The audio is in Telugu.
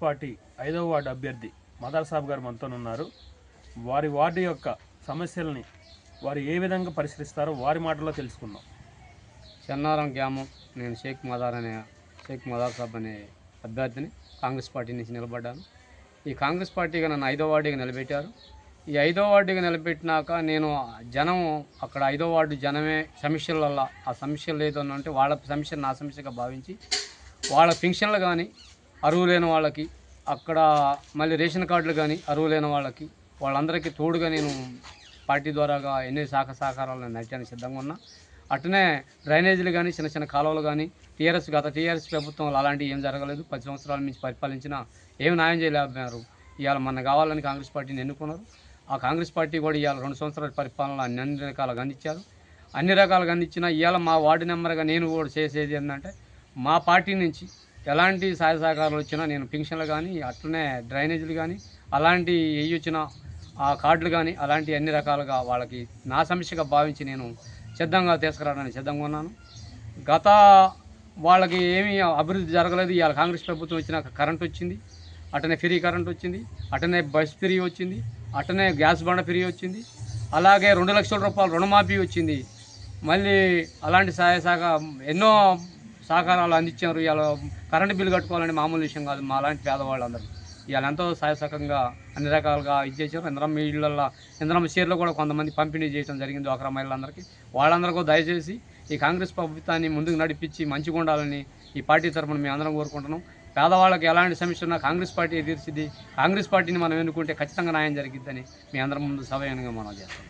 పార్టీ 5వ వార్డు అభ్యర్థి మదార్ సాబ్ గారు మనతో ఉన్నారు. వారి వార్డు యొక్క సమస్యల్ని వారు ఏ విధంగా పరిష్కరిస్తారో వారి మాటల్లో తెలుసుకుందాం. చెన్నారం గ్రామం. నేను షేక్ మదార్ సాబ్ అనే అభ్యర్థిని కాంగ్రెస్ పార్టీ నుంచి నిలబడ్డాను. ఈ కాంగ్రెస్ పార్టీగా నన్ను 5వ వార్డుగా నిలబెట్టారు. ఈ 5వ వార్డుగా నిలబెట్టినాక నేను జనం అక్కడ 5వ వార్డు జనమే సమస్యల వల్ల ఆ సమస్యలు ఏదన్నా వాళ్ళ సమస్య నా సమస్యగా భావించి వాళ్ళ పెన్షన్లు కానీ అరువు లేని వాళ్ళకి, అక్కడ మళ్ళీ రేషన్ కార్డులు కానీ అరువు లేని వాళ్ళకి, వాళ్ళందరికీ తోడుగా నేను పార్టీ ద్వారాగా ఎన్ని సహకారాలను నచ్చడానికి సిద్ధంగా ఉన్నా. అట్లనే డ్రైనేజీలు కానీ చిన్న చిన్న కాలువలు కానీ గత టీఆర్ఎస్ ప్రభుత్వంలో అలాంటివి ఏం జరగలేదు. 10 సంవత్సరాల నుంచి పరిపాలించినా ఏమి న్యాయం చేయలేకపోయారు. ఇవాళ మన కావాలని కాంగ్రెస్ పార్టీని ఎన్నుకున్నారు. ఆ కాంగ్రెస్ పార్టీ కూడా ఇవాళ 2 సంవత్సరాల పరిపాలన అన్ని రకాలుగా అందించారు. అన్ని రకాలుగా అందించినా ఇవాళ మా వార్డు నెంబర్గా నేను కూడా చేసేది ఏంటంటే మా పార్టీ నుంచి ఎలాంటి సహాయ సహకారాలు వచ్చినా నేను పెన్షన్లు కానీ అట్లనే డ్రైనేజీలు కానీ అలాంటి ఏ వచ్చినా ఆ కార్డులు కానీ అలాంటి అన్ని రకాలుగా వాళ్ళకి నా సమస్యగా భావించి నేను సిద్ధంగా తీసుకురావడానికి సిద్ధంగా ఉన్నాను. గత వాళ్ళకి ఏమీ అభివృద్ధి జరగలేదు. ఇవాళ కాంగ్రెస్ ప్రభుత్వం వచ్చినాక కరెంట్ వచ్చింది, అటనే ఫ్రీ కరెంట్ వచ్చింది, అటనే బస్ ఫ్రీ వచ్చింది, అటనే గ్యాస్ బండ ఫ్రీ వచ్చింది, అలాగే 2 లక్షల రూపాయలు రుణమాఫీ వచ్చింది. మళ్ళీ అలాంటి ఎన్నో సహకారాలు అందించారు. ఇవాళ కరెంటు బిల్లు కట్టుకోవాలని మామూలు విషయం కాదు. మా అలాంటి పేదవాళ్ళందరూ ఇవాళ ఎంతో సహాయసకంగా అన్ని రకాలుగా ఇచ్చేసారు. ఇంద్రమ్మ ఇళ్ళల్లో ఇంద్రమ్మ షేర్లో కూడా కొంతమంది పంపిణీ చేయడం జరిగింది డ్వాక్రా మహిళలందరికీ. వాళ్ళందరికీ దయచేసి ఈ కాంగ్రెస్ ప్రభుత్వాన్ని ముందుకు నడిపించి మంచిగా ఉండాలని ఈ పార్టీ తరఫున మేము అందరం కోరుకుంటున్నాం. పేదవాళ్ళకి ఎలాంటి సమస్య ఉన్నా కాంగ్రెస్ పార్టీ తీర్చిది. కాంగ్రెస్ పార్టీని మనం ఎన్నుకుంటే ఖచ్చితంగా న్యాయం జరిగిద్దని మీ అందరం ముందు సభయంగా మనం చేస్తాం.